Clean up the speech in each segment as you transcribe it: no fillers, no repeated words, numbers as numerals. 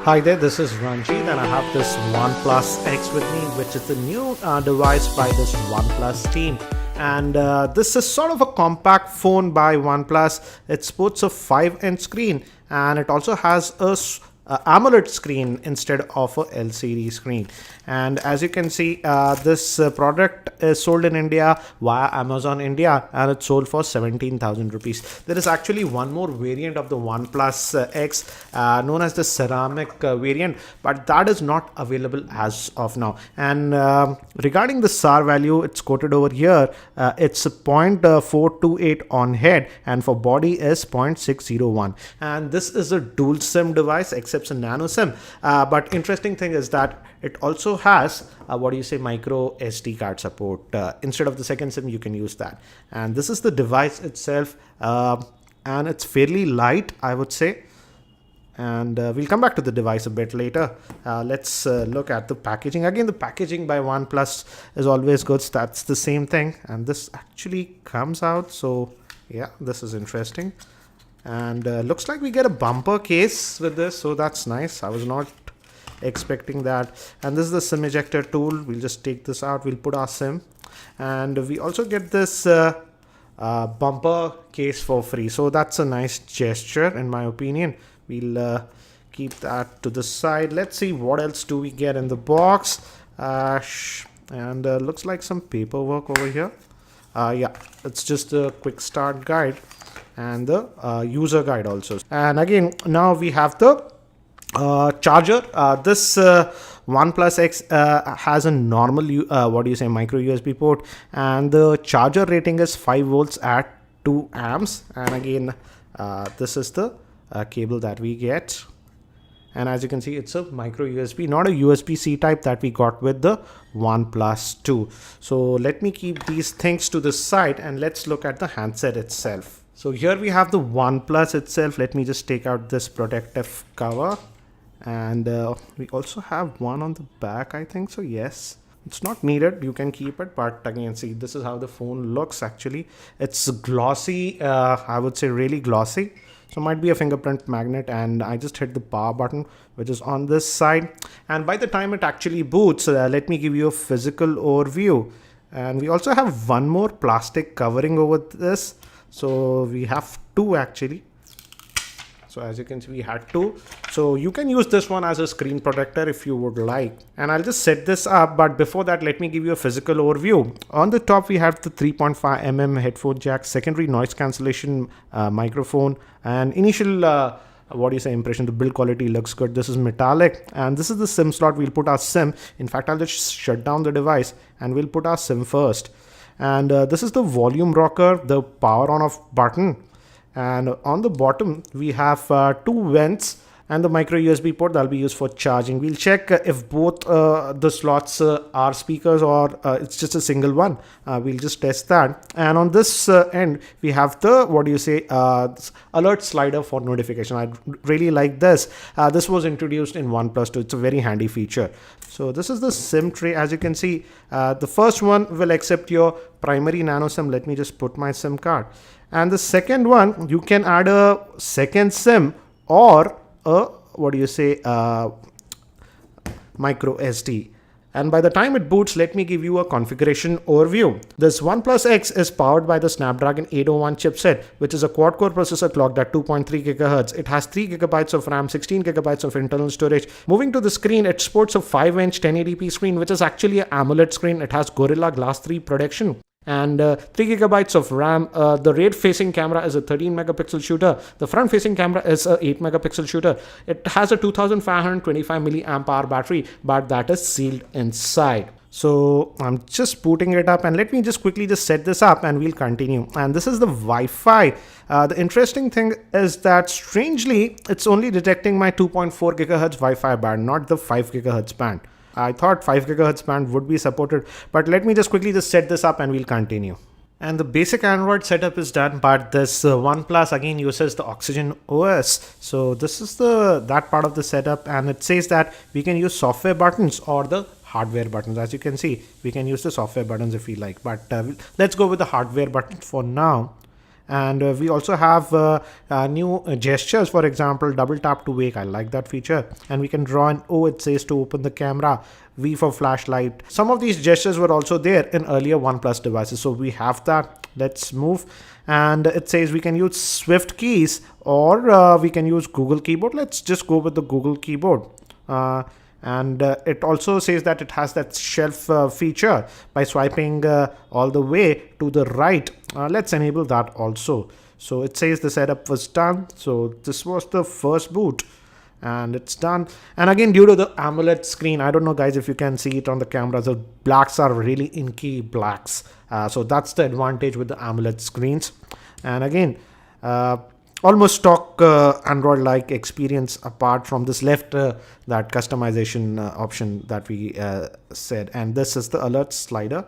Hi there, this is Ranjit and I have this OnePlus X with me, which is the new device by this OnePlus team. And this is sort of a compact phone by OnePlus. It sports a 5-inch screen and it also has a AMOLED screen instead of a LCD screen. And as you can see, this product is sold in India via Amazon India and it's sold for 17,000 rupees. There is actually one more variant of the OnePlus X known as the ceramic variant, but that is not available as of now. And regarding the SAR value, it's quoted over here. It's 0.428 on head and for body is 0.601. And this is a dual SIM device except a nano SIM. But interesting thing is that it also has micro SD card support. Instead of the second SIM, you can use that. And this is the device itself, and it's fairly light, I would say. And we'll come back to the device a bit later. Let's look at the packaging. Again, the packaging by OnePlus is always good. So that's the same thing. And this actually comes out. So yeah, this is interesting. And looks like we get a bumper case with this. So that's nice. I was not expecting that. And this is the SIM ejector tool. We'll just take this out. We'll put our SIM. And we also get this bumper case for free. So that's a nice gesture in my opinion. We'll keep that to the side. Let's see what else do we get in the box. And looks like some paperwork over here. Yeah, it's just a quick start guide and the user guide also. And again, now we have the charger. This OnePlus X has a normal micro USB port, and the charger rating is 5 volts at 2 amps. And again, this is the cable that we get, and as you can see, it's a micro USB, not a USB-C type that we got with the OnePlus 2. So let me keep these things to the side and let's look at the handset itself. So here we have the OnePlus itself. Let me just take out this protective cover, and we also have one on the back, I think so. Yes, it's not needed, you can keep it, but again, see, this is how the phone looks. Actually, it's glossy, I would say really glossy. So might be a fingerprint magnet, and I just hit the power button, which is on this side. And by the time it actually boots, let me give you a physical overview. And we also have one more plastic covering over this. So we have two actually. So as you can see, we had two. So you can use this one as a screen protector if you would like. And I'll just set this up. But before that, let me give you a physical overview. On the top, we have the 3.5mm headphone jack, secondary noise cancellation microphone, and initial impression. The build quality looks good. This is metallic, and this is the SIM slot. We'll put our SIM. In fact, I'll just shut down the device and we'll put our SIM first. And this is the volume rocker, the power on off button. And on the bottom, we have two vents and the micro USB port that will be used for charging. We'll check if both the slots are speakers or it's just a single one. We'll just test that. And on this end, we have the, alert slider for notification. I really like this. This was introduced in OnePlus 2. It's a very handy feature. So this is the SIM tray. As you can see, the first one will accept your primary nano SIM. Let me just put my SIM card. And the second one, you can add a second SIM or a micro SD. And by the time it boots, let me give you a configuration overview. This OnePlus X is powered by the Snapdragon 801 chipset, which is a quad-core processor clocked at 2.3 GHz. It has 3 GB of RAM, 16 GB of internal storage. Moving to the screen, it sports a 5-inch 1080p screen, which is actually an AMOLED screen. It has Gorilla Glass 3 protection. And 3 GB of RAM. The rear facing camera is a 13 megapixel shooter. The front facing camera is a 8 megapixel shooter. It has a 2525 milliamp hour battery, but that is sealed inside. So I'm just booting it up, and let me just quickly set this up and we'll continue. And this is the Wi-Fi. The interesting thing is that strangely, it's only detecting my 2.4 GHz Wi-Fi band, not the 5 GHz band. I thought 5 GHz band would be supported, but let me just quickly set this up and we'll continue. And the basic Android setup is done, but this OnePlus again uses the Oxygen OS. So this is that part of the setup, and it says that we can use software buttons or the hardware buttons. As you can see, we can use the software buttons if we like, but let's go with the hardware button for now. And we also have new gestures. For example, double tap to wake. I like that feature. And we can draw an O, it says, to open the camera. V for flashlight. Some of these gestures were also there in earlier OnePlus devices, so we have that. Let's move. And it says we can use Swift keys, or we can use Google keyboard. Let's just go with the Google keyboard. And it also says that it has that shelf feature by swiping all the way to the right. Let's enable that also. So it says the setup was done. So this was the first boot, and it's done. And again, due to the AMOLED screen, I don't know guys if you can see it on the camera, the blacks are really inky blacks. So that's the advantage with the AMOLED screens. And again, almost stock Android like experience, apart from this left that customization option that we said. And this is the alert slider,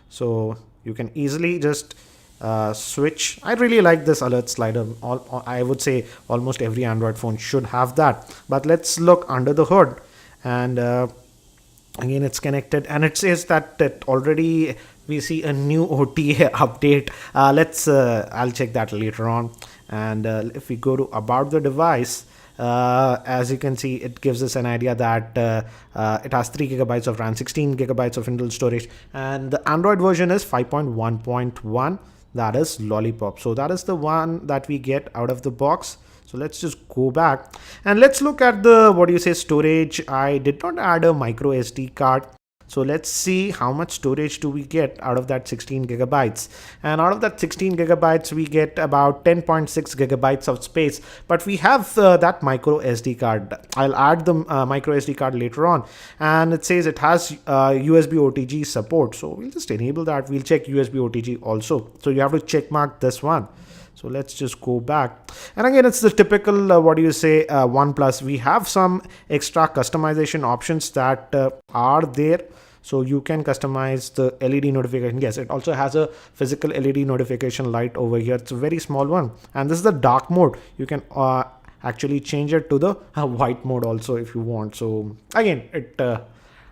so you can easily just switch. I really like this alert slider. I would say almost every Android phone should have that. But let's look under the hood, and again it's connected, and it says that it already we see a new OTA update. I'll check that later on. And if we go to about the device, as you can see, it gives us an idea that it has 3 gigabytes of RAM, 16 gigabytes of internal storage, and the Android version is 5.1.1. that is Lollipop. So that is the one that we get out of the box. So let's just go back and let's look at the storage. I did not add a micro SD card. So let's see how much storage do we get out of that 16 gigabytes. And out of that 16 gigabytes, we get about 10.6 gigabytes of space. But we have that micro SD card. I'll add the micro SD card later on. And it says it has USB OTG support. So we'll just enable that. We'll check USB OTG also. So you have to check mark this one. So let's just go back. And again, it's the typical, OnePlus. We have some extra customization options that are there. So you can customize the LED notification. Yes, it also has a physical LED notification light over here. It's a very small one. And this is the dark mode. You can actually change it to the white mode also if you want. So again,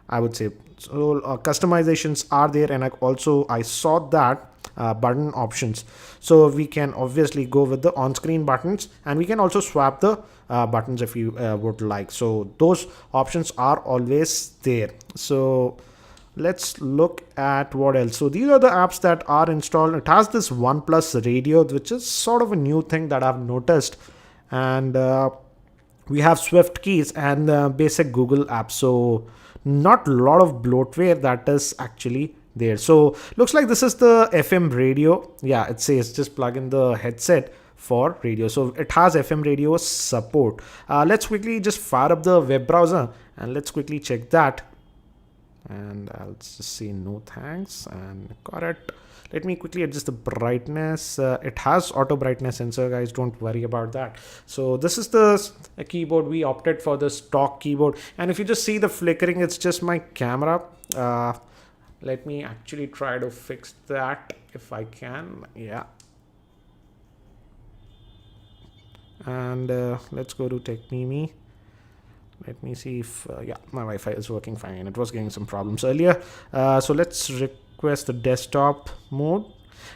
I would say, so customizations are there. And I saw that button options, so we can obviously go with the on-screen buttons, and we can also swap the buttons if you would like. So those options are always there. So let's look at what else. So these are the apps that are installed. It has this OnePlus radio, which is sort of a new thing that I've noticed. And we have Swift keys and basic Google apps. So not a lot of bloatware that is actually there. So looks like this is the FM radio. Yeah, it says just plug in the headset for radio. So it has FM radio support. Let's quickly just fire up the web browser and let's quickly check that. And I'll just say no thanks, and got it. Let me quickly adjust the brightness. It has auto brightness sensor, guys, don't worry about that. So this is the keyboard. We opted for the stock keyboard, and if you just see the flickering, it's just my camera. Let me actually try to fix that if I can. Yeah. And let's go to TechMeme. Let me see if yeah, my Wi-Fi is working fine. It was getting some problems earlier. So let's request the desktop mode.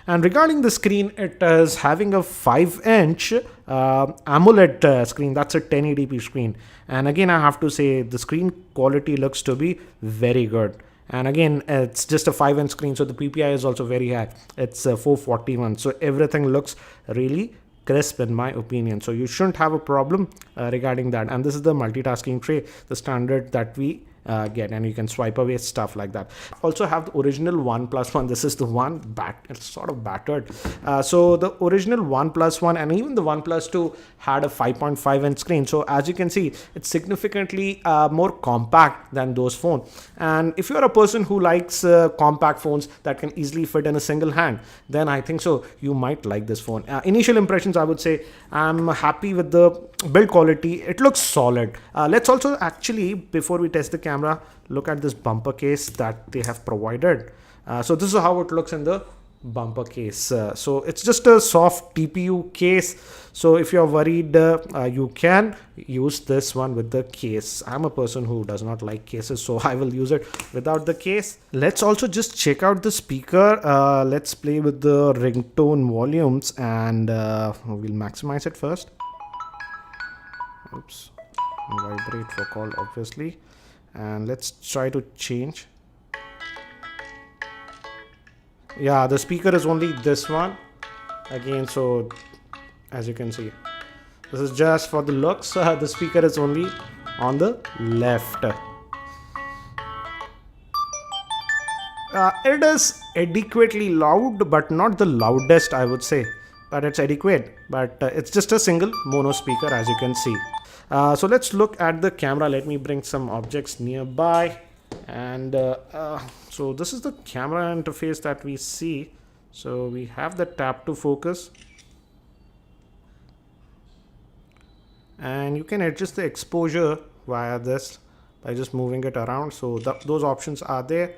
And regarding the screen, it is having a 5-inch AMOLED screen. That's a 1080p screen. And again, I have to say the screen quality looks to be very good. And again, it's just a 5-inch screen, so the PPI is also very high. It's 441. So everything looks really crisp in my opinion. So you shouldn't have a problem regarding that. And this is the multitasking tray, the standard that we get, and you can swipe away stuff like that. Also have the original OnePlus one. This is the one it's sort of battered. So the original OnePlus one and even the OnePlus 2 had a 5.5-inch screen. So as you can see, it's significantly more compact than those phones. And if you're a person who likes compact phones that can easily fit in a single hand, then I think so you might like this phone. Initial impressions, I would say I'm happy with the build quality. It looks solid. Let's also actually, before we test the camera, look at this bumper case that they have provided. So this is how it looks in the bumper case. So it's just a soft TPU case. So if you're worried, you can use this one with the case. I'm a person who does not like cases, so I will use it without the case. Let's also just check out the speaker. Let's play with the ringtone volumes, and we'll maximize it first. Oops. Vibrate for call, obviously. And let's try to change. Yeah, the speaker is only this one again. So as you can see, this is just for the looks. The speaker is only on the left. It is adequately loud, but not the loudest, I would say, but it's adequate. But it's just a single mono speaker, as you can see. So let's look at the camera. Let me bring some objects nearby. And so this is the camera interface that we see. So we have the tap to focus, and you can adjust the exposure via this by just moving it around. So those options are there.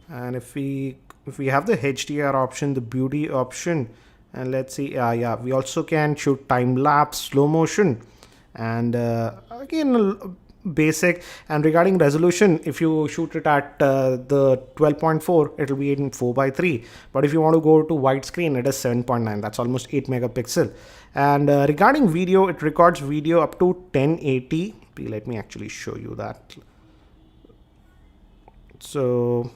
And if we have the HDR option, the beauty option, and let's see, yeah, we also can shoot time lapse, slow motion, and again basic. And regarding resolution, if you shoot it at the 12.4, it will be in 4:3, but if you want to go to widescreen, it is 7.9. that's almost 8 megapixel. And regarding video, it records video up to 1080p. Let me actually show you that. So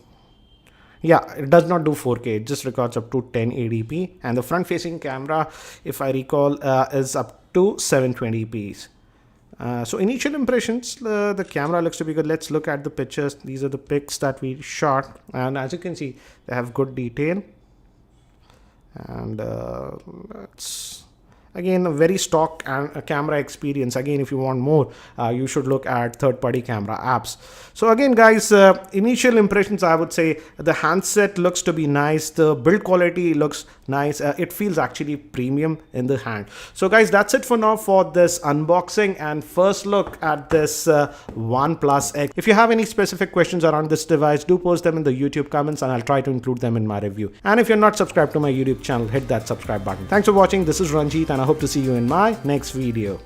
yeah, it does not do 4K, it just records up to 1080p. And the front facing camera, if I recall, is up to 720p. So initial impressions, the camera looks to be good. Let's look at the pictures. These are the pics that we shot, and as you can see, they have good detail. And it's again a very stock camera experience. Again, if you want more, you should look at third-party camera apps. So again, guys, initial impressions, I would say the handset looks to be nice. The build quality looks nice. It feels actually premium in the hand. So guys, that's it for now for this unboxing and first look at this OnePlus X. If you have any specific questions around this device, do post them in the YouTube comments and I'll try to include them in my review. And if you're not subscribed to my YouTube channel, hit that subscribe button. Thanks for watching. This is Ranjit and I hope to see you in my next video.